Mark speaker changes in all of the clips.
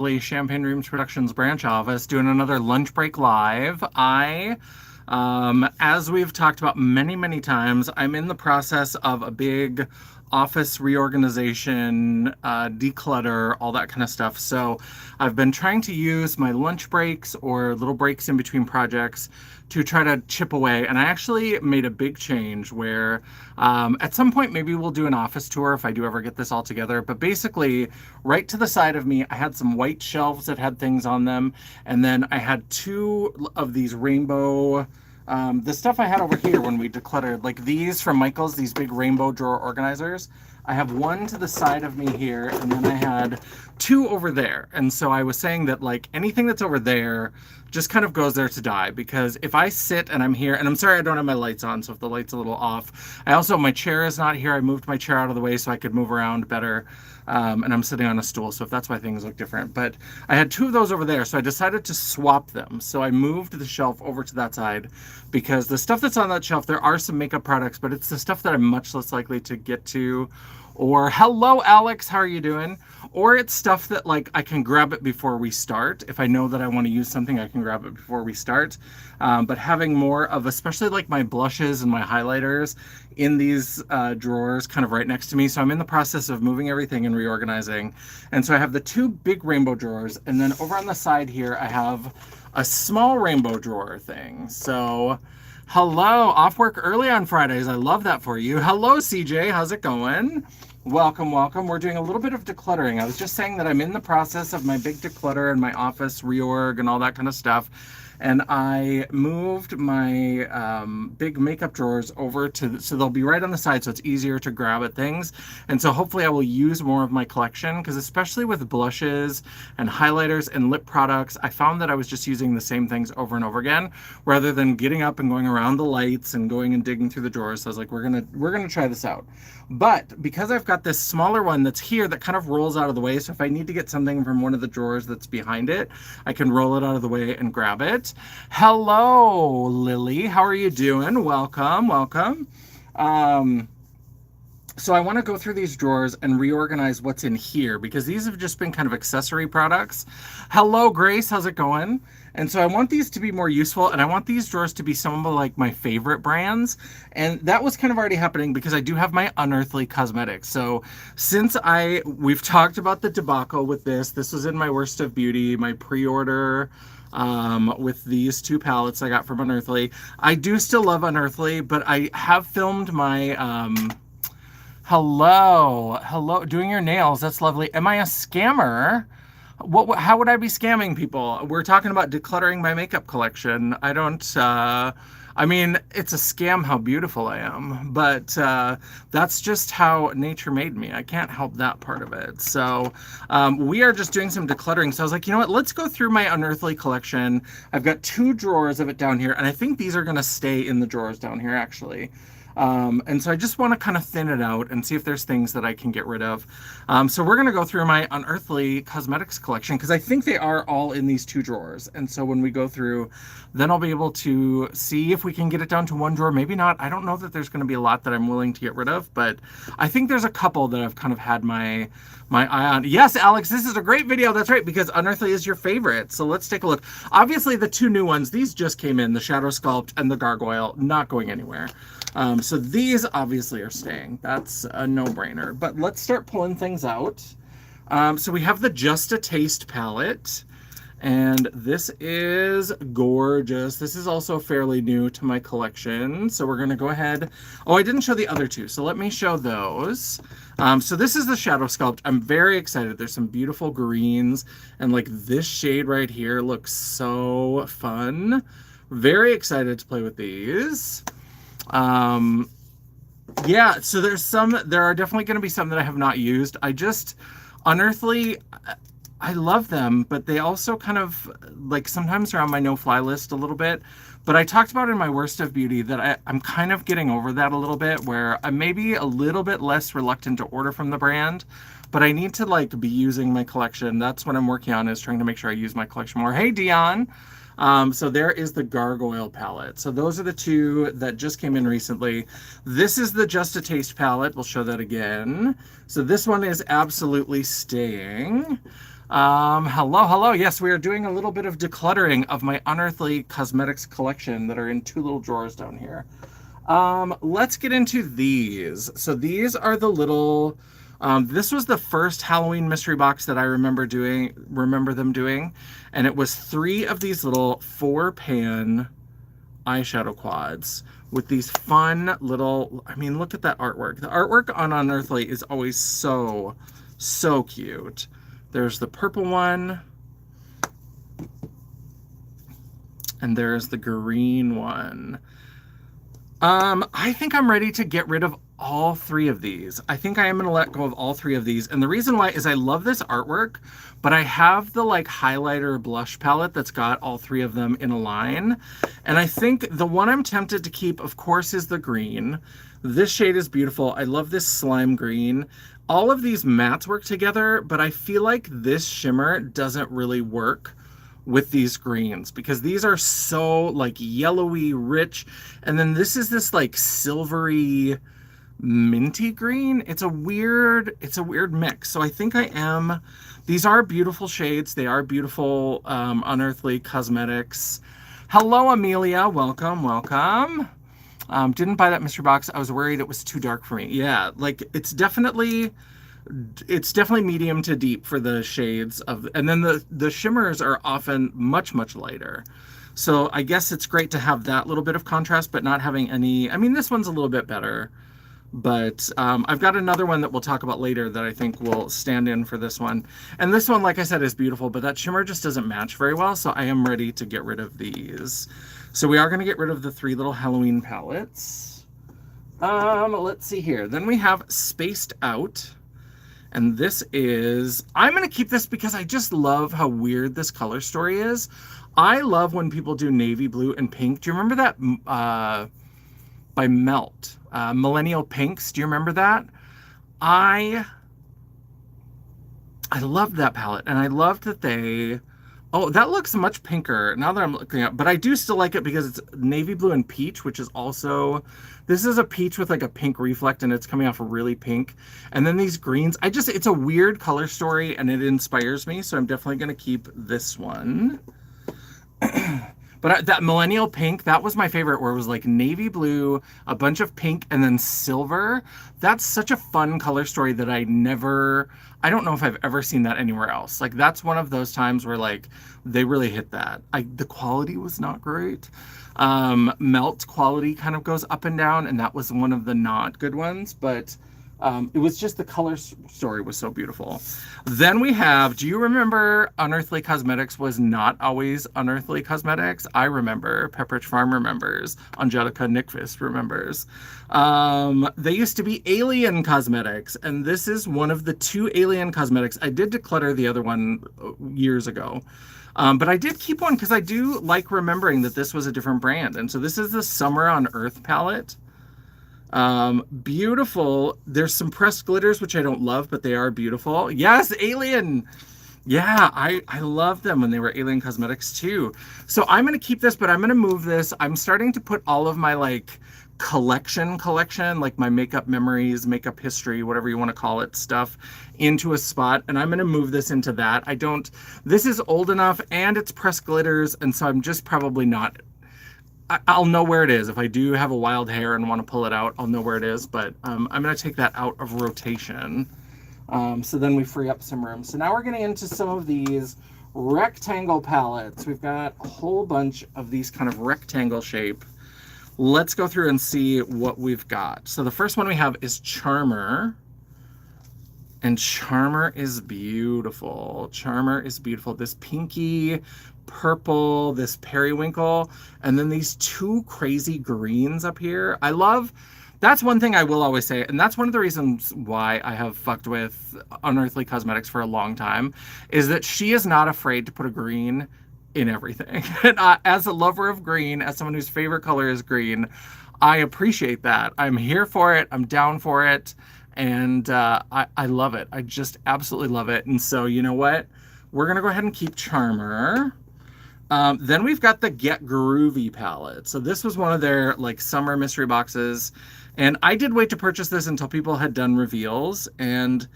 Speaker 1: Champagne Dreams Productions branch office doing another lunch break live. As we've talked about many times, I'm in the process of a big office reorganization, declutter, all that kind of stuff. So I've been trying to use my lunch breaks or little breaks in between projects to try to chip away. And I actually made a big change where at some point maybe we'll do an office tour if I do ever get this all together. But basically, right to the side of me, I had some white shelves that had things on them. And then I had two of these rainbow the stuff I had over here when we decluttered, like these from Michael's, these big rainbow drawer organizers. I have one to the side of me here, and then I had two over there. And so I was saying that like anything that's over there just kind of goes there to die, because if I sit and I'm here, and I'm sorry I don't have my lights on, so if the light's a little off. I also, my chair is not here. I moved my chair out of the way so I could move around better. And I'm sitting on a stool, so if that's why things look different. But I had two of those over there, so I decided to swap them. So I moved the shelf over to that side, because the stuff that's on that shelf, there are some makeup products, but it's the stuff that I'm much less likely to get to. Or, hello Alex, how are you doing? Or it's stuff that like I can grab it before we start. If I know that I want to use something, I can grab it before we start. But having more of, especially like my blushes and my highlighters in these drawers kind of right next to me. So I'm in the process of moving everything and reorganizing. And so I have the two big rainbow drawers, and then over on the side here, I have a small rainbow drawer thing. So hello, off work early on Fridays. I love that for you. Hello, CJ, how's it going? Welcome. We're doing a little bit of decluttering. I was just saying that I'm in the process of my big declutter and my office reorg and all that kind of stuff. And I moved my big makeup drawers over to, so they'll be right on the side, so it's easier to grab at things. And so hopefully I will use more of my collection, because especially with blushes and highlighters and lip products, I found that I was just using the same things over and over again, rather than getting up and going around the lights and going and digging through the drawers. So I was like, we're gonna try this out. But because I've got this smaller one that's here that kind of rolls out of the way, so if I need to get something from one of the drawers that's behind it, I can roll it out of the way and grab it. Hello, Lily. How are you doing? Welcome. So I want to go through these drawers and reorganize what's in here, because these have just been kind of accessory products. Hello, Grace. How's it going? And so I want these to be more useful, and I want these drawers to be some of like my favorite brands. And that was kind of already happening because I do have my Unearthly cosmetics. So since we've talked about the debacle with this was in my Worst of Beauty, my pre-order with these two palettes I got from Unearthly. I do still love Unearthly, but I have filmed my hello, doing your nails. That's lovely. Am I a scammer? How would I be scamming people? We're talking about decluttering my makeup collection. I don't, I mean, it's a scam how beautiful I am, but that's just how nature made me. I can't help that part of it. So we are just doing some decluttering. So I was like, you know what, let's go through my Unearthly collection. I've got two drawers of it down here, and I think these are gonna stay in the drawers down here actually. And so I just want to kind of thin it out and see if there's things that I can get rid of. So we're going to go through my Unearthly cosmetics collection, because I think they are all in these two drawers. And so when we go through, then I'll be able to see if we can get it down to one drawer. Maybe not. I don't know that there's going to be a lot that I'm willing to get rid of, but I think there's a couple that I've kind of had my eye on. Yes, Alex, this is a great video. That's right, because Unearthly is your favorite. So let's take a look. Obviously, the two new ones, these just came in, the Shadow Sculpt and the Gargoyle, not going anywhere. So these obviously are staying. That's a no-brainer. But let's start pulling things out. So we have the Just a Taste palette. And this is gorgeous. This is also fairly new to my collection. So we're going to go ahead. Oh, I didn't show the other two, so let me show those. So this is the Shadow Sculpt. I'm very excited. There's some beautiful greens. And like this shade right here looks so fun. Very excited to play with these. Yeah, so there are definitely going to be some that I have not used. Unearthly, I love them, but they also kind of, like, sometimes are on my no-fly list a little bit. But I talked about in my Worst of Beauty that I'm kind of getting over that a little bit, where I'm maybe a little bit less reluctant to order from the brand, but I need to, like, be using my collection. That's what I'm working on, is trying to make sure I use my collection more. Hey, Dion! So there is the Gargoyle palette. So those are the two that just came in recently. This is the Just a Taste palette. We'll show that again. So this one is absolutely staying. Hello, hello. Yes, we are doing a little bit of decluttering of my Unearthly cosmetics collection that are in two little drawers down here. Let's get into these. So these are the little, this was the first Halloween mystery box that I remember them doing, and it was three of these little 4-pan eyeshadow quads with these fun little, I mean, look at that artwork. The artwork on Unearthly is always so cute. There's the purple one, and there's the green one. I think I'm ready to get rid of all three of these. I think I am going to let go of all three of these. And the reason why is I love this artwork, but I have the like highlighter blush palette that's got all three of them in a line. And I think the one I'm tempted to keep, of course, is the green. This shade is beautiful. I love this slime green. All of these mattes work together, but I feel like this shimmer doesn't really work with these greens because these are so like yellowy rich, and then this is this like silvery minty green. It's a weird mix. So I think these are beautiful shades. They are beautiful Unearthly cosmetics. Hello Amelia, welcome. Didn't buy that mystery box. I was worried it was too dark for me. Yeah, like it's definitely medium to deep for the shades of, and then the shimmers are often much lighter. So I guess it's great to have that little bit of contrast, but not having any. I mean, this one's a little bit better, but I've got another one that we'll talk about later that I think will stand in for this one. And this one, like I said, is beautiful, but that shimmer just doesn't match very well. So I am ready to get rid of these. So we are going to get rid of the three little Halloween palettes. Let's see here. Then we have Spaced Out. And this is, I'm going to keep this because I just love how weird this color story is. I love when people do navy blue and pink. Do you remember that by Melt? Millennial Pinks. Do you remember that? I loved that palette, and I loved that they, oh, that looks much pinker now that I'm looking at, but I do still like it because it's navy blue and peach, which is also, this is a peach with like a pink reflect, and it's coming off really pink. And then these greens, it's a weird color story, and it inspires me, so I'm definitely going to keep this one. But that millennial pink, that was my favorite, where it was like navy blue, a bunch of pink, and then silver. That's such a fun color story that I don't know if I've ever seen that anywhere else. Like, that's one of those times where like they really hit that. The quality was not great. Melt quality kind of goes up and down, and that was one of the not good ones, but it was just the color story was so beautiful. Then we have, do you remember Unearthly Cosmetics was not always Unearthly Cosmetics? I remember. Pepperidge Farm remembers. Angelica Nickfist remembers. They used to be Alien Cosmetics, and this is one of the two Alien Cosmetics. I did declutter the other one years ago. But I did keep one because I do like remembering that this was a different brand. And so this is the Summer on Earth palette. Beautiful. There's some pressed glitters, which I don't love, but they are beautiful. Yes, Alien. Yeah, I love them when they were Alien Cosmetics too. So I'm going to keep this, but I'm going to move this. I'm starting to put all of my like collection, like my makeup memories, makeup history, whatever you want to call it, stuff into a spot. And I'm going to move this into that. This is old enough and it's pressed glitters. And so I'm just probably not, I'll know where it is. If I do have a wild hair and want to pull it out, I'll know where it is. But I'm going to take that out of rotation. So then we free up some room. So now we're getting into some of these rectangle palettes. We've got a whole bunch of these kind of rectangle shape. Let's go through and see what we've got. So the first one we have is Charmer. And Charmer is beautiful. Charmer is beautiful. This pinky purple, this periwinkle, and then these two crazy greens up here. That's one thing I will always say, and that's one of the reasons why I have fucked with Unearthly Cosmetics for a long time, is that she is not afraid to put a green in everything. And as a lover of green, as someone whose favorite color is green, I appreciate that. I'm here for it. I'm down for it. And I love it. I just absolutely love it. And so, you know what? We're going to go ahead and keep Charmer. Then we've got the Get Groovy palette. So this was one of their like summer mystery boxes. And I did wait to purchase this until people had done reveals. And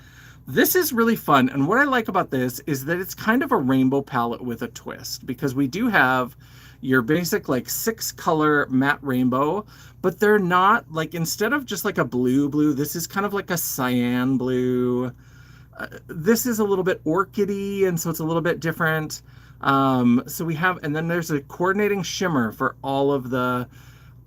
Speaker 1: This is really fun. And what I like about this is that it's kind of a rainbow palette with a twist, because we do have your basic like 6-color matte rainbow, but they're not like, instead of just like a blue, this is kind of like a cyan blue. This is a little bit orchidy, and so it's a little bit different. So we have, and then there's a coordinating shimmer for all of the,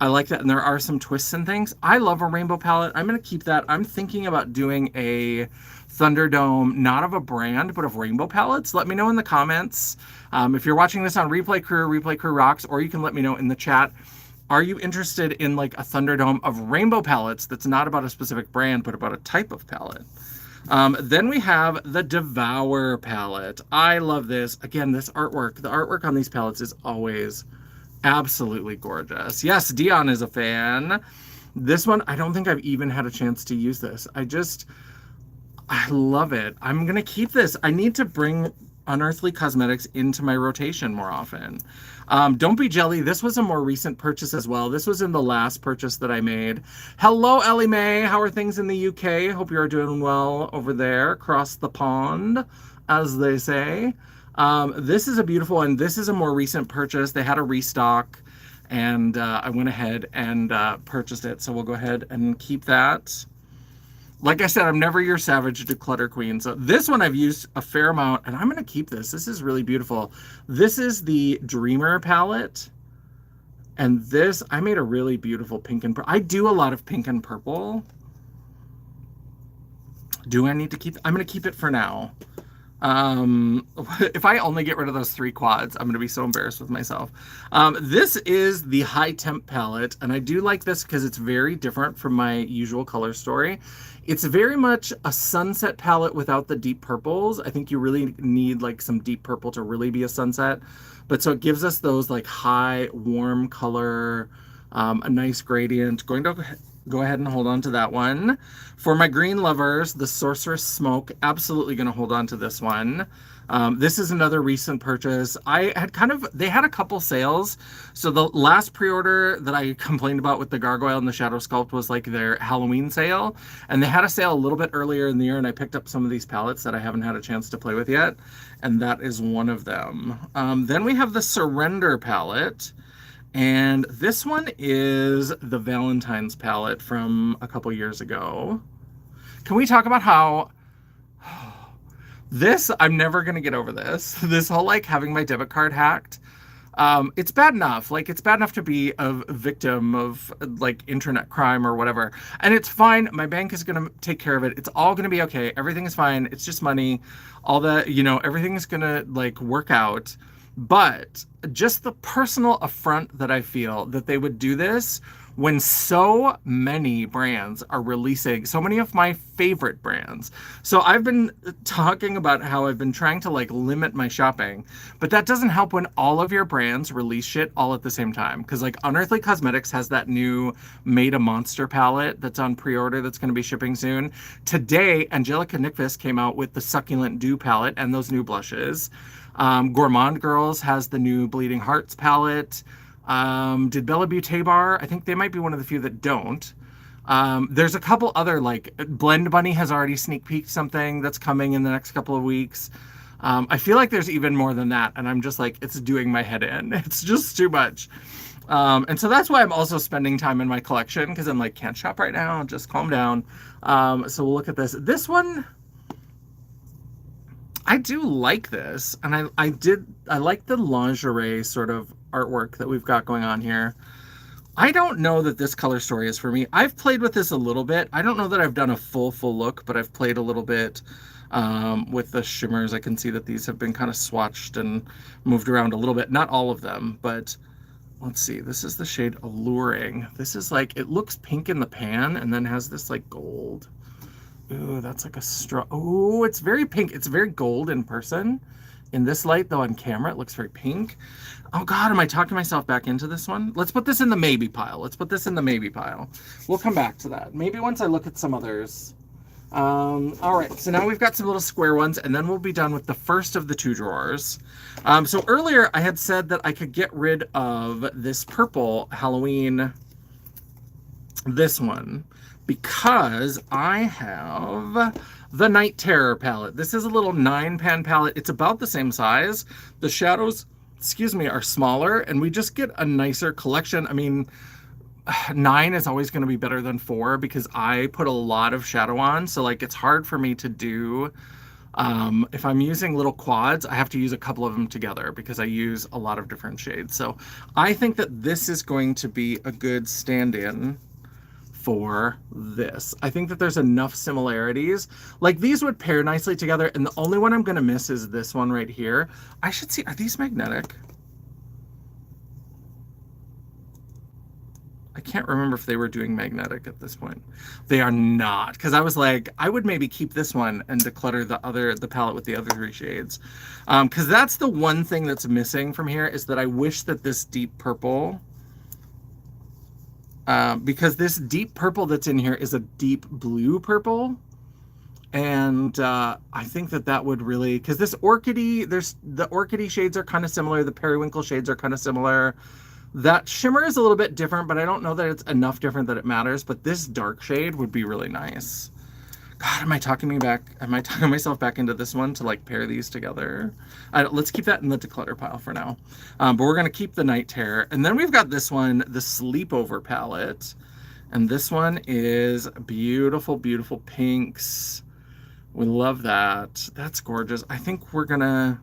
Speaker 1: I like that. And there are some twists and things. I love a rainbow palette. I'm going to keep that. I'm thinking about doing a Thunderdome, not of a brand, but of rainbow palettes. Let me know in the comments. If you're watching this on Replay Crew rocks, or you can let me know in the chat. Are you interested in like a Thunderdome of rainbow palettes that's not about a specific brand, but about a type of palette? Then we have the Devour palette. I love this. Again, this artwork, the artwork on these palettes is always absolutely gorgeous. Yes, Dion is a fan. This one, I don't think I've even had a chance to use this. I love it. I'm going to keep this. I need to bring Unearthly Cosmetics into my rotation more often. Don't Be Jelly. This was a more recent purchase as well. This was in the last purchase that I made. Hello, Ellie Mae. How are things in the UK? Hope you are doing well over there, across the pond, as they say. This is a beautiful one. This is a more recent purchase. They had a restock, and I went ahead and purchased it. So we'll go ahead and keep that. Like I said, I'm never your savage declutter queen. So this one I've used a fair amount, and I'm going to keep this. This is really beautiful. This is the Dreamer palette. And this, I made a really beautiful pink and purple. I do a lot of pink and purple. Do I need to keep? I'm going to keep it for now. If I only get rid of those 3 quads, I'm going to be so embarrassed with myself. This is the High Temp palette, and I do like this because it's very different from my usual color story. It's very much a sunset palette without the deep purples. I think you really need like some deep purple to really be a sunset. But so it gives us those like high, warm color, a nice gradient. Going to go ahead and hold on to that one. For my green lovers, the Sorceress Smoke, absolutely going to hold on to this one. This is another recent purchase. They had a couple sales. So the last pre-order that I complained about with the Gargoyle and the Shadow Sculpt was like their Halloween sale. And they had a sale a little bit earlier in the year, and I picked up some of these palettes that I haven't had a chance to play with yet. And that is one of them. Then we have the Surrender palette. And this one is the Valentine's palette from a couple years ago. Can we talk about how this, I'm never going to get over this. This whole like having my debit card hacked. It's bad enough. Like, it's bad enough to be a victim of like internet crime or whatever. And it's fine. My bank is going to take care of it. It's all going to be okay. Everything is fine. It's just money. All that, everything is going to like work out. But just the personal affront that I feel that they would do this when so many brands are releasing, so many of my favorite brands. So I've been talking about how I've been trying to like limit my shopping, but that doesn't help when all of your brands release shit all at the same time. Because like Unearthly Cosmetics has that new Made a Monster palette that's on pre-order that's going to be shipping soon. Today, Angelica Nyqvist came out with the Succulent Dew palette and those new blushes. Gourmand Girls has the new Bleeding Hearts palette. Did Bella Beauté Bar? I think they might be one of the few that don't. There's a couple other, like Blend Bunny has already sneak peeked something that's coming in the next couple of weeks. I feel like there's even more than that, and I'm just like, it's doing my head in. It's just too much. And so that's why I'm also spending time in my collection, because I'm like, can't shop right now, just calm down. So we'll look at this. This one, I do like this, and I like the lingerie sort of artwork that we've got going on here. I don't know that this color story is for me. I've played with this a little bit. I don't know that I've done a full look, but I've played a little bit with the shimmers. I can see that these have been kind of swatched and moved around a little bit. Not all of them, but let's see. This is the shade Alluring. This is like, it looks pink in the pan and then has this like gold. Ooh, that's like a straw. Ooh, it's very pink. It's very gold in person. In this light, though, on camera, it looks very pink. Oh, God, am I talking myself back into this one? Let's put this in the maybe pile. We'll come back to that. Maybe once I look at some others. All right, so now we've got some little square ones, and then we'll be done with the first of the 2 drawers. So earlier, I had said that I could get rid of this purple Halloween, this one. because I have the Night Terror palette. This is a little 9-pan palette. It's about the same size. The shadows, excuse me, are smaller, and we just get a nicer collection. I mean, 9 is always going to be better than 4 because I put a lot of shadow on. So like it's hard for me to do, if I'm using little quads, I have to use a couple of them together because I use a lot of different shades. So I think that this is going to be a good stand-in for this. I think that there's enough similarities. Like these would pair nicely together, and the only one I'm going to miss is this one right here. I should see, are these magnetic? I can't remember if they were doing magnetic at this point. They are not, because I was like, I would maybe keep this one and declutter the palette with the other 3 shades. Because that's the one thing that's missing from here, is that I wish that this deep purple, because this deep purple that's in here is a deep blue purple. And I think that that would really, because this orchidy, the orchidy shades are kind of similar. The periwinkle shades are kind of similar. That shimmer is a little bit different, but I don't know that it's enough different that it matters. But this dark shade would be really nice. God, am I talking myself back into this one to like pair these together? Let's keep that in the declutter pile for now. But we're going to keep the Night Terror. And then we've got this one, the Sleepover palette. And this one is beautiful, beautiful pinks. We love that. That's gorgeous. I think we're going to...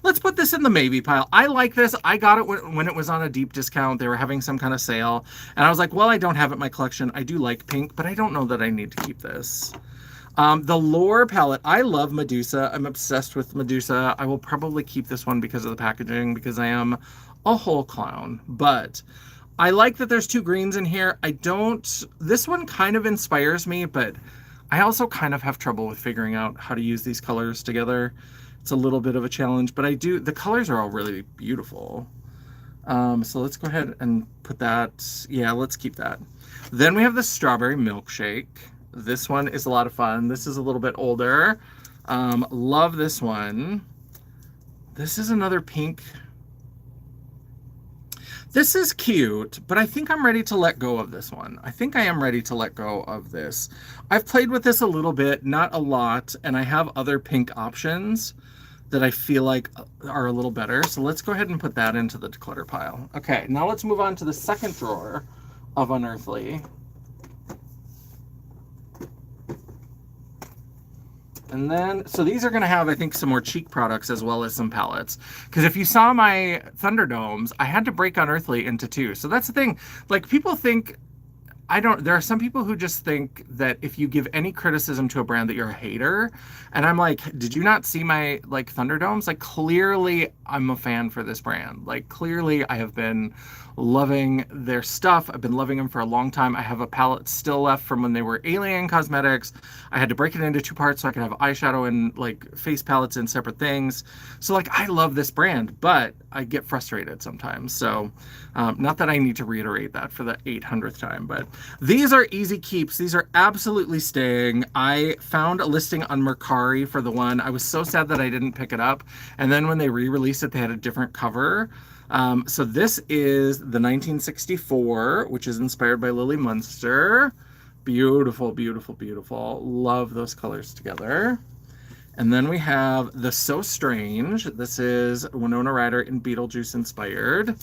Speaker 1: Let's put this in the maybe pile. I like this. I got it when it was on a deep discount. They were having some kind of sale. And I was like, well, I don't have it in my collection. I do like pink, but I don't know that I need to keep this. The Lore palette. I love Medusa. I'm obsessed with Medusa. I will probably keep this one because of the packaging, because I am a whole clown. But I like that there's 2 greens in here. This one kind of inspires me, but I also kind of have trouble with figuring out how to use these colors together. It's a little bit of a challenge, but the colors are all really beautiful. So let's go ahead and put that. Yeah, let's keep that. Then we have the Strawberry Milkshake. This one is a lot of fun. This is a little bit older. Love this one. This is another pink. This is cute, but I think I'm ready to let go of this one. I think I am ready to let go of this. I've played with this a little bit, not a lot, and I have other pink options that I feel like are a little better. So let's go ahead and put that into the declutter pile. Okay, now let's move on to the second drawer of Unearthly. And then, so these are going to have, I think, some more cheek products as well as some palettes. Because if you saw my Thunderdomes, I had to break Unearthly into 2. So that's the thing. Like, people think, there are some people who just think that if you give any criticism to a brand that you're a hater. And I'm like, did you not see my, like, Thunderdomes? Like, clearly I'm a fan for this brand. Like, clearly I have been loving their stuff. I've been loving them for a long time. I have a palette still left from when they were Alien Cosmetics. I had to break it into 2 parts so I could have eyeshadow and like face palettes in separate things. So like, I love this brand, but I get frustrated sometimes. So not that I need to reiterate that for the 800th time, but these are easy keeps. These are absolutely staying. I found a listing on Mercari for the one. I was so sad that I didn't pick it up. And then when they re-released it, they had a different cover. So this is the 1964, which is inspired by Lily Munster. Beautiful, beautiful, beautiful. Love those colors together. And then we have the So Strange. This is Winona Ryder in Beetlejuice inspired.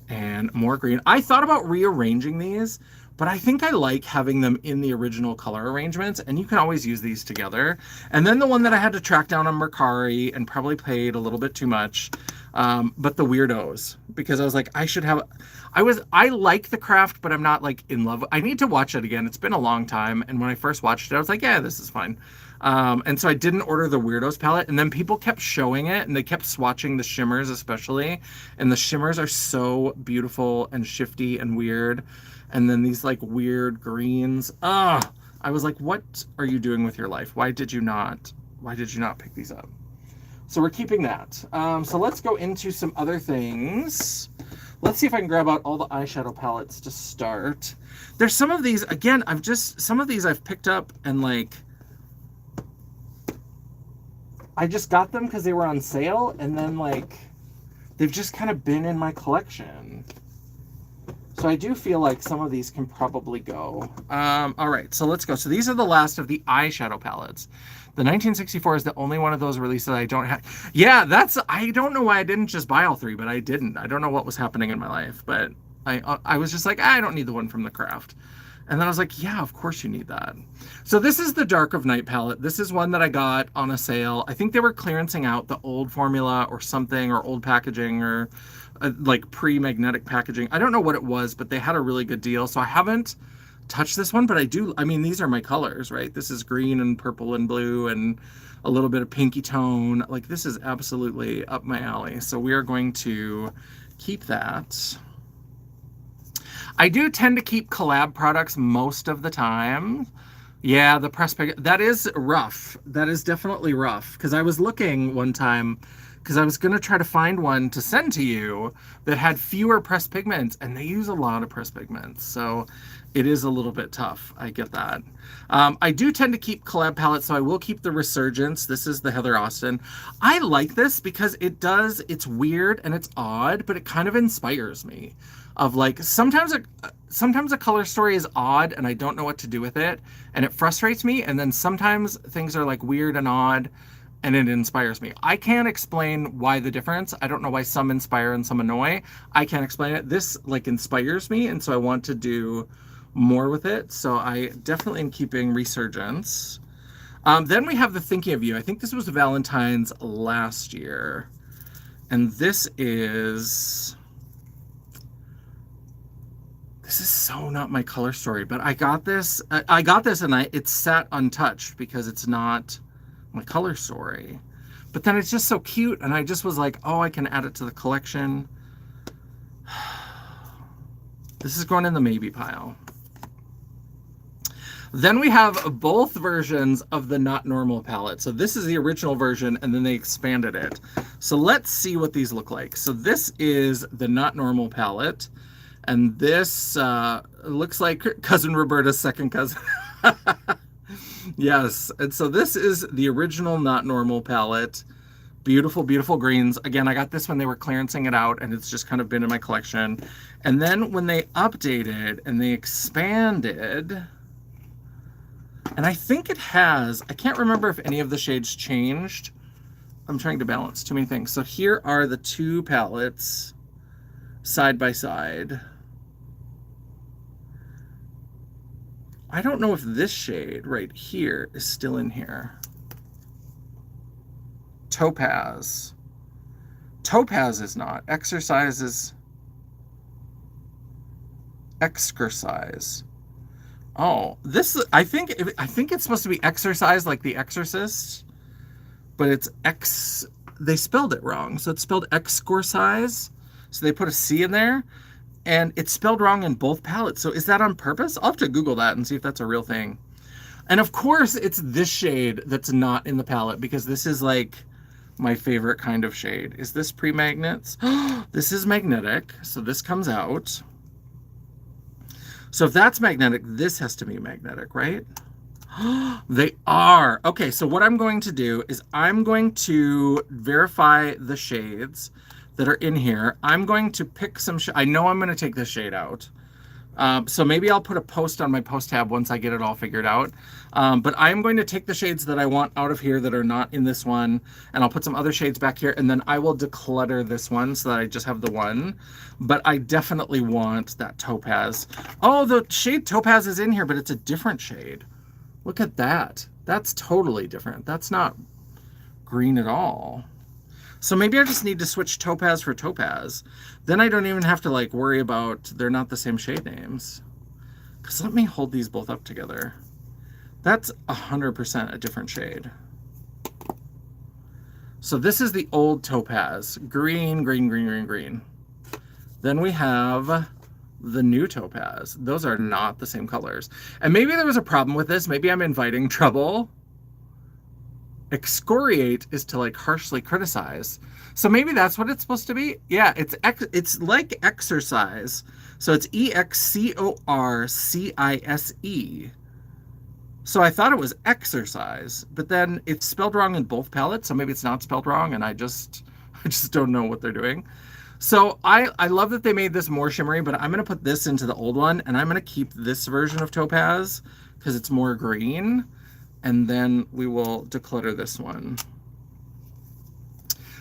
Speaker 1: And more green. I thought about rearranging these, but I think I like having them in the original color arrangements, and you can always use these together. And then the one that I had to track down on Mercari and probably paid a little bit too much, but the Weirdos, because I was like, I like the craft, but I'm not like in love. I need to watch it again. It's been a long time. And when I first watched it, I was like, yeah, this is fine. And so I didn't order the Weirdos palette, and then people kept showing it, and they kept swatching the shimmers especially, and the shimmers are so beautiful and shifty and weird. And then these like weird greens. I was like, what are you doing with your life? Why did you not pick these up? So we're keeping that. So let's go into some other things. Let's see if I can grab out all the eyeshadow palettes to start. There's some of these, again, some of these I've picked up and like, I just got them because they were on sale, and then like, they've just kind of been in my collection. So I do feel like some of these can probably go. All right, so let's go. So these are the last of the eyeshadow palettes. The 1964 is the only one of those released that I don't have. Yeah, I don't know why I didn't just buy all three, but I didn't. I don't know what was happening in my life, but I was just like, I don't need the one from the craft. And then I was like, yeah, of course you need that. So this is the Dark of Night palette. This is one that I got on a sale. I think they were clearancing out the old formula or something, or old packaging, or like pre-magnetic packaging. I don't know what it was, but they had a really good deal. So I haven't touched this one, but I mean, these are my colors, right? This is green and purple and blue and a little bit of pinky tone. Like, this is absolutely up my alley. So we are going to keep that. I do tend to keep collab products most of the time. Yeah, the press pig, that is rough. That is definitely rough. Because I was looking one time, because I was going to try to find one to send to you that had fewer press pigments, and they use a lot of press pigments. So it is a little bit tough. I get that. I do tend to keep collab palettes, so I will keep the Resurgence. This is the Heather Austin. I like this because it's weird and it's odd, but it kind of inspires me. Of like, sometimes a color story is odd and I don't know what to do with it, and it frustrates me, and then sometimes things are like weird and odd and it inspires me. I can't explain why the difference. I don't know why some inspire and some annoy. I can't explain it. This like inspires me, and so I want to do more with it. So I definitely am keeping Resurgence. Then we have the Thinking of You. I think this was Valentine's last year. And this is so not my color story, but I got this and it's sat untouched because it's not my color story. But then it's just so cute, and I just was like, oh, I can add it to the collection. This is going in the maybe pile. Then we have both versions of the Not Normal palette. So this is the original version, and then they expanded it. So let's see what these look like. So this is the Not Normal palette, and this looks like Cousin Roberta's second cousin. Yes, and so this is the original Not Normal palette. Beautiful, beautiful greens. Again, I got this when they were clearancing it out, and it's just kind of been in my collection. And then when they updated and they expanded, and I think it has, I can't remember if any of the shades changed. I'm trying to balance too many things. So here are the two palettes side by side. I don't know if this shade right here is still in here. Topaz. Topaz is not. Exercise is Exercise. Oh, this, I think it's supposed to be Exercise like The Exorcist, but it's they spelled it wrong. So it's spelled Exorcise. So they put a C in there, and it's spelled wrong in both palettes. So is that on purpose? I'll have to Google that and see if that's a real thing. And of course, it's this shade that's not in the palette, because this is like my favorite kind of shade. Is this pre-magnets? This is magnetic, so this comes out. So if that's magnetic, this has to be magnetic, right? They are. Okay, so what I'm going to do is I'm going to verify the shades that are in here. I'm going to pick some, I know I'm going to take this shade out. So maybe I'll put a post on my post tab once I get it all figured out. But I'm going to take the shades that I want out of here that are not in this one, and I'll put some other shades back here, and then I will declutter this one so that I just have the one. But I definitely want that Topaz. Oh, the shade Topaz is in here, but it's a different shade. Look at that. That's totally different. That's not green at all. So maybe I just need to switch Topaz for Topaz. Then I don't even have to like worry about they're not the same shade names. Because let me hold these both up together. That's 100% a different shade. So this is the old Topaz. Green, green, green, green, green. Then we have the new Topaz. Those are not the same colors. And maybe there was a problem with this. Maybe I'm inviting trouble. Excoriate is to like harshly criticize. So maybe that's what it's supposed to be. Yeah, it's like Exercise. So it's Excorcise. So I thought it was Exercise, but then it's spelled wrong in both palettes. So maybe it's not spelled wrong, and I just don't know what they're doing. So I love that they made this more shimmery, but I'm going to put this into the old one, and I'm going to keep this version of topaz because it's more green, and then we will declutter this one.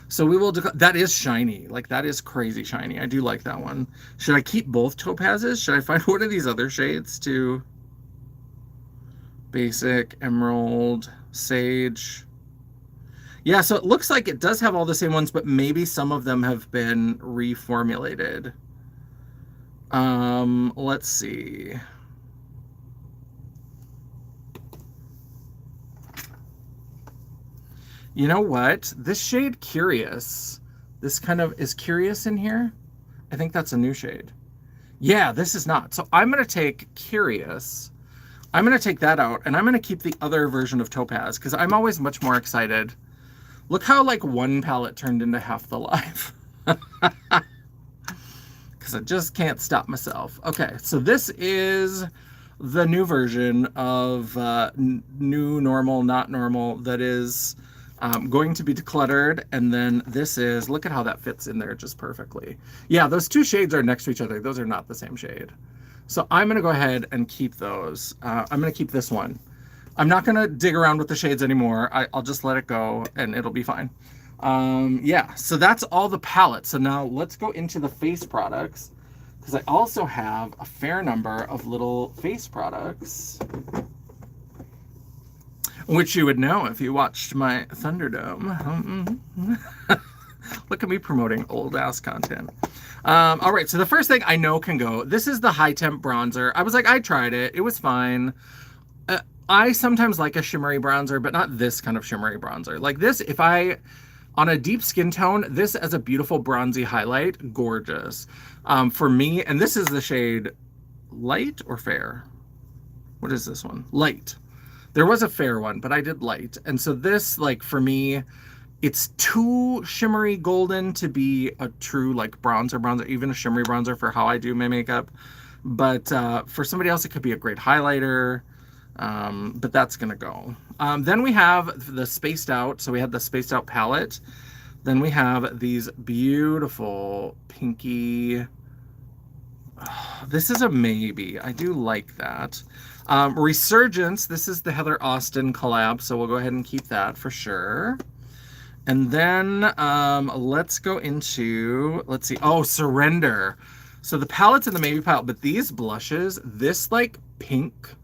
Speaker 1: So we will, that is shiny. Like, that is crazy shiny. I do like that one. Should I keep both topazes? Should I find one of these other shades too? Basic, emerald, sage. Yeah, so it looks like it does have all the same ones, but maybe some of them have been reformulated. Let's see. You know what? This shade Curious, this kind of is Curious in here. I think that's a new shade. Yeah, this is not. So I'm going to take Curious. I'm going to take that out, and I'm going to keep the other version of Topaz because I'm always much more excited. Look how like one palette turned into half the life. Because I just can't stop myself. Okay, so this is the new version of new normal, not normal, that is going to be decluttered. And then this is, look at how that fits in there just perfectly. Yeah, those two shades are next to each other. Those are not the same shade. So I'm going to go ahead and keep those. I'm going to keep this one. I'm not going to dig around with the shades anymore. I'll just let it go and it'll be fine. Yeah, so that's all the palettes. So now let's go into the face products, because I also have a fair number of little face products, which you would know if you watched my Thunderdome. Look at me promoting old ass content. All right, so the first thing I know can go, this is the High Temp bronzer. I was like, I tried it. It was fine. I sometimes like a shimmery bronzer, but not this kind of shimmery bronzer. Like this, if I, on a deep skin tone, this as a beautiful bronzy highlight, gorgeous. For me, and this is the shade Light or Fair? What is this one? Light. There was a fair one, but I did light. And so this, like for me, it's too shimmery golden to be a true like bronzer, even a shimmery bronzer for how I do my makeup. But for somebody else, it could be a great highlighter. But that's gonna go. Then we have the Spaced Out. So we have the Spaced Out palette. Then we have these beautiful pinky. Oh, this is a maybe. I do like that. Resurgence. This is the Heather Austin collab. So we'll go ahead and keep that for sure. And then let's go into, let's see. Oh, Surrender. So the palette's in the maybe palette, but these blushes, this like pink,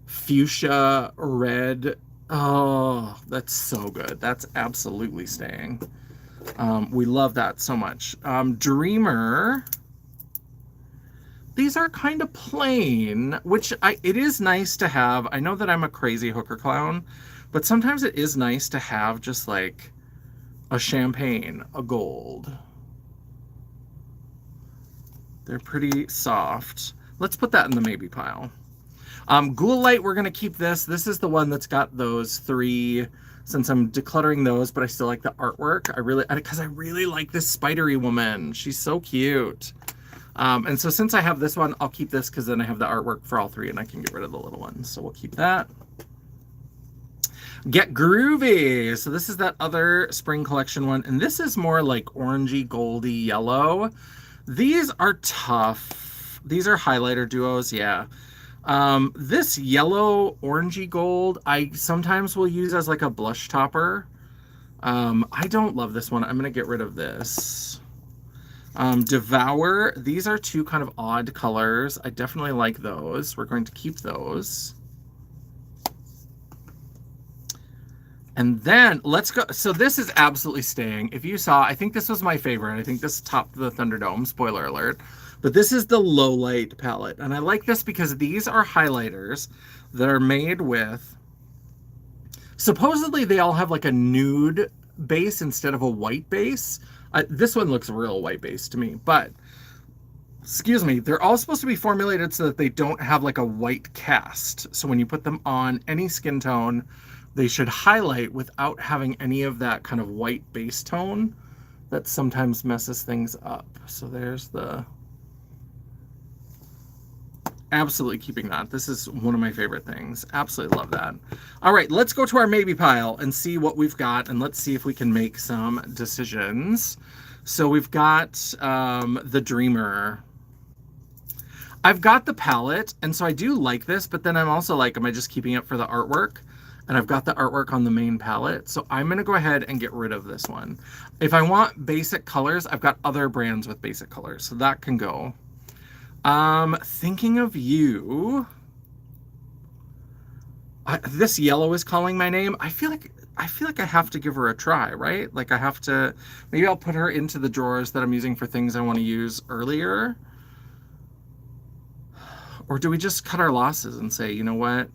Speaker 1: fuchsia, red. Oh, that's so good. That's absolutely staying. We love that so much. Dreamer. These are kind of plain, which it is nice to have. I know that I'm a crazy hooker clown, but sometimes it is nice to have just like a champagne, a gold. They're pretty soft. Let's put that in the maybe pile. Ghoul Light, we're going to keep this. This is the one that's got those three, since I'm decluttering those, but I still like the artwork. Because I really like this spidery woman. She's so cute. And so since I have this one, I'll keep this because then I have the artwork for all three and I can get rid of the little ones. So we'll keep that. Get Groovy. So this is that other spring collection one. And this is more like orangey, goldy, yellow. These are tough. These are highlighter duos, yeah. This yellow orangey gold, I sometimes will use as like a blush topper. I don't love this one. I'm going to get rid of this. Devour. These are two kind of odd colors. I definitely like those. We're going to keep those. And then let's go. So this is absolutely staying. If you saw, I think this was my favorite. I think this topped the Thunderdome, spoiler alert. But this is the Low Light palette. And I like this because these are highlighters that are made with, supposedly they all have like a nude base instead of a white base. This one looks real white base to me, but excuse me, they're all supposed to be formulated so that they don't have like a white cast. So when you put them on any skin tone, they should highlight without having any of that kind of white base tone that sometimes messes things up. So there's the, absolutely keeping that. This is one of my favorite things. Absolutely love that. All right, let's go to our maybe pile and see what we've got, and let's see if we can make some decisions. So we've got the Dreamer. I've got the palette, and so I do like this, but then I'm also like, am I just keeping it for the artwork? And I've got the artwork on the main palette, so I'm going to go ahead and get rid of this one. If I want basic colors, I've got other brands with basic colors, so that can go. Thinking of you. This yellow is calling my name. I feel like I have to give her a try, right? Like I have to, maybe I'll put her into the drawers that I'm using for things I want to use earlier. Or do we just cut our losses and say, you know what?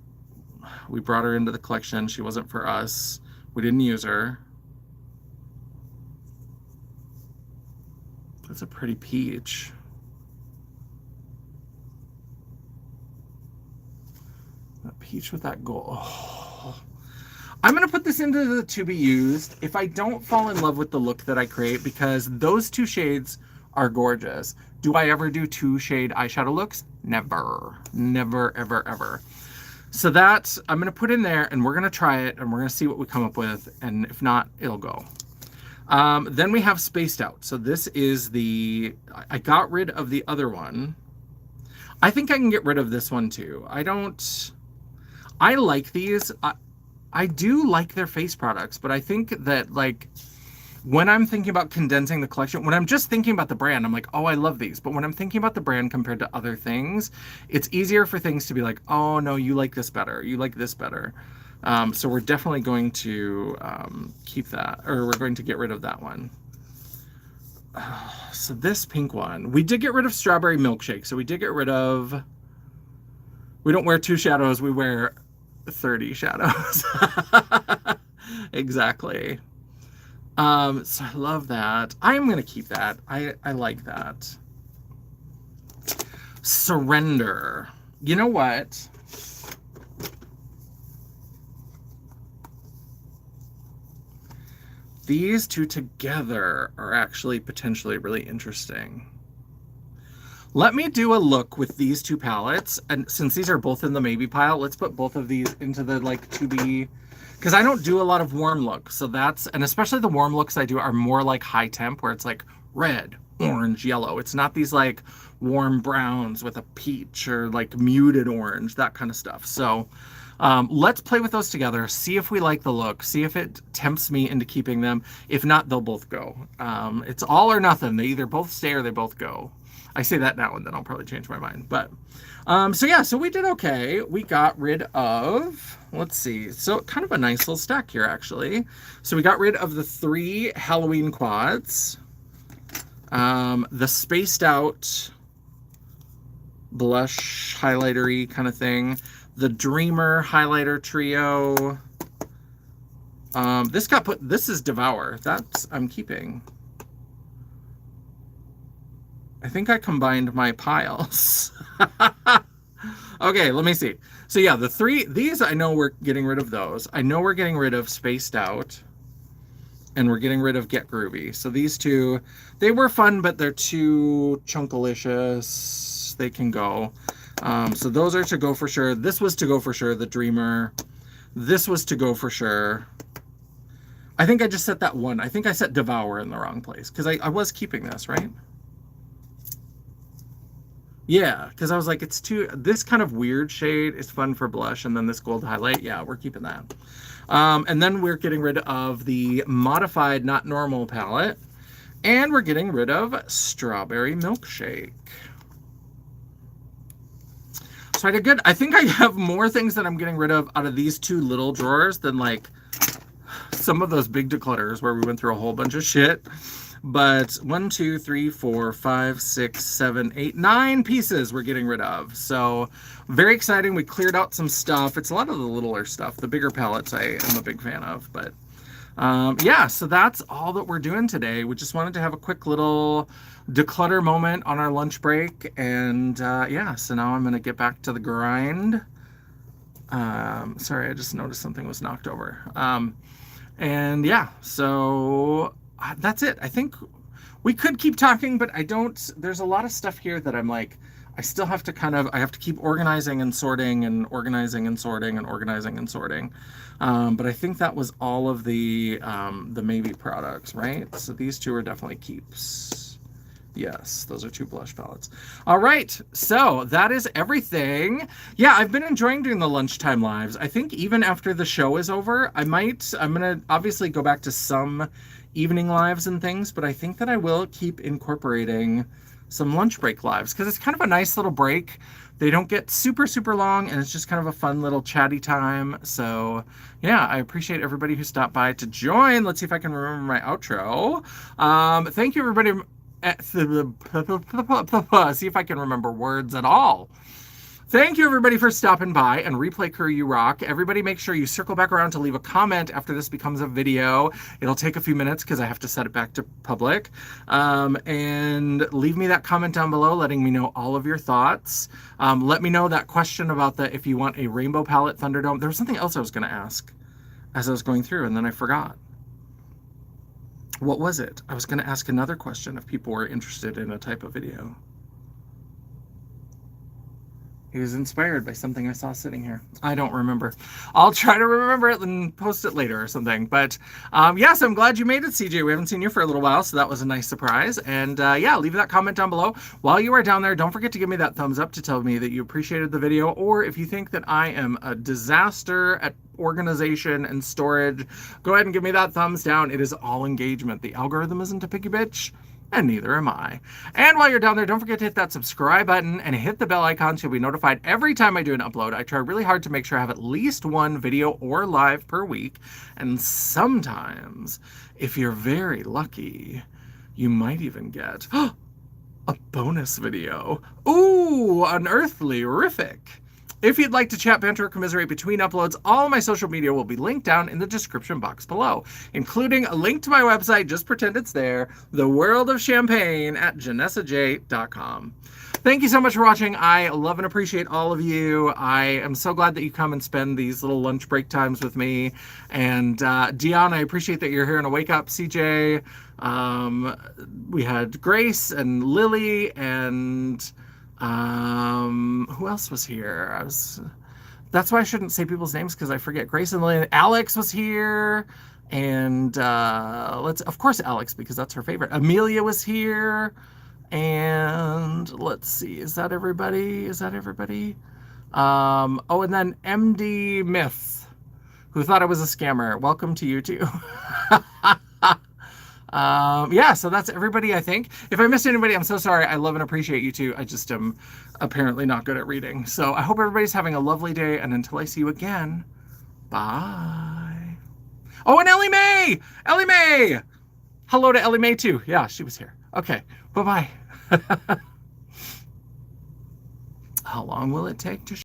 Speaker 1: We brought her into the collection. She wasn't for us. We didn't use her. That's a pretty peach. That peach with that gold. Oh. I'm going to put this into the to be used if I don't fall in love with the look that I create, because those two shades are gorgeous. Do I ever do 2-shade eyeshadow looks? Never. Never, ever, ever. So that I'm going to put in there, and we're going to try it, and we're going to see what we come up with, and if not, it'll go. Then we have Spaced Out. So this is I got rid of the other one. I think I can get rid of this one too. I like these. I do like their face products, but I think that like when I'm thinking about condensing the collection, when I'm just thinking about the brand, I'm like, oh, I love these. But when I'm thinking about the brand compared to other things, it's easier for things to be like, oh no, you like this better. You like this better. So we're definitely going to keep that, or we're going to get rid of that one. So this pink one, we did get rid of Strawberry Milkshake. So we did get rid of, we don't wear 2 shadows, we wear 30 shadows. Exactly. So I love that. I'm going to keep that. I like that. Surrender. You know what? These two together are actually potentially really interesting. Let me do a look with these two palettes, and since these are both in the maybe pile, let's put both of these into the like to be, because I don't do a lot of warm looks. So that's, and especially the warm looks I do are more like high temp, where it's like red, orange, yellow. It's not these like warm browns with a peach or like muted orange, that kind of stuff. So let's play with those together, see if we like the look, see if it tempts me into keeping them. If not, they'll both go. It's all or nothing. They either both stay or they both go. I say that now and then I'll probably change my mind. But so yeah, so we did okay. We got rid of, let's see, so kind of a nice little stack here actually. So we got rid of the 3 Halloween quads, the Spaced Out blush highlighter-y kind of thing, the Dreamer highlighter trio. This got put, this is Devour. That's, I'm keeping. I think I combined my piles. Okay, let me see. So yeah, the 3, these I know we're getting rid of those. I know we're getting rid of Spaced Out. And we're getting rid of Get Groovy. So these two, they were fun, but they're too chunkalicious. They can go. So those are to go for sure. This was to go for sure, the Dreamer. This was to go for sure. I think I just set that one. I think I set Devour in the wrong place, because I was keeping this, right? Yeah, because I was like, it's too, this kind of weird shade is fun for blush, and then this gold highlight, yeah, we're keeping that. And then we're getting rid of the modified Not Normal palette, and we're getting rid of Strawberry Milkshake. So I did good. I think I have more things that I'm getting rid of out of these 2 little drawers than like some of those big declutters where we went through a whole bunch of shit. But 1, 2, 3, 4, 5, 6, 7, 8, 9 pieces we're getting rid of. So very exciting. We cleared out some stuff. It's a lot of the littler stuff. The bigger palettes I am a big fan of. But yeah, so that's all that we're doing today. We just wanted to have a quick little declutter moment on our lunch break. And yeah, so now I'm going to get back to the grind. Sorry, I just noticed something was knocked over. And yeah, so that's it. I think we could keep talking, but I don't, there's a lot of stuff here that I'm like, I still have to I have to keep organizing and sorting and organizing and sorting and organizing and sorting. But I think that was all of the maybe products, right? So these two are definitely keeps. Yes, those are two blush palettes. All right, so that is everything. Yeah, I've been enjoying doing the lunchtime lives. I think even after the show is over, I'm gonna obviously go back to some evening lives and things, but I think that I will keep incorporating some lunch break lives because it's kind of a nice little break. They don't get super, super long, and it's just kind of a fun little chatty time. So, yeah, I appreciate everybody who stopped by to join. Let's see if I can remember my outro. Thank you, everybody. See if I can remember words at all. Thank you, everybody, for stopping by and Replay Crew, you rock. Everybody, make sure you circle back around to leave a comment after this becomes a video. It'll take a few minutes because I have to set it back to public. And leave me that comment down below letting me know all of your thoughts. Let me know that question about if you want a rainbow palette Thunderdome. There was something else I was going to ask as I was going through, and then I forgot. What was it? I was going to ask another question if people were interested in a type of video. He was inspired by something I saw sitting here. I don't remember. I'll try to remember it and post it later or something. But yes, I'm glad you made it, CJ. We haven't seen you for a little while, so that was a nice surprise. And yeah, leave that comment down below. While you are down there, don't forget to give me that thumbs up to tell me that you appreciated the video, or if you think that I am a disaster at organization and storage, go ahead and give me that thumbs down. It is all engagement. The algorithm isn't a picky bitch, and neither am I. And while you're down there, don't forget to hit that subscribe button and hit the bell icon so you'll be notified every time I do an upload. I try really hard to make sure I have at least one video or live per week. And sometimes, if you're very lucky, you might even get a bonus video. Ooh, Unearthly, rific. If you'd like to chat, banter, or commiserate between uploads, all of my social media will be linked down in the description box below, including a link to my website, just pretend it's there, The World of Champagne at janessaj.com. Thank you so much for watching. I love and appreciate all of you. I am so glad that you come and spend these little lunch break times with me. And Dion, I appreciate that you're here in a Wake Up, CJ. We had Grace and Lily and... who else was here? That's why I shouldn't say people's names because I forget. Grace and Lynn. Alex was here, and of course Alex, because that's her favorite. Amelia was here, and let's see, is that everybody? Oh, and then MD Myth, who thought I was a scammer. Welcome to you too. Yeah, so that's everybody, I think. If I missed anybody, I'm so sorry. I love and appreciate you too. I just am apparently not good at reading. So I hope everybody's having a lovely day, and until I see you again, bye. Oh, and Ellie Mae! Ellie Mae! Hello to Ellie Mae too. Yeah, she was here. Okay, bye-bye. How long will it take to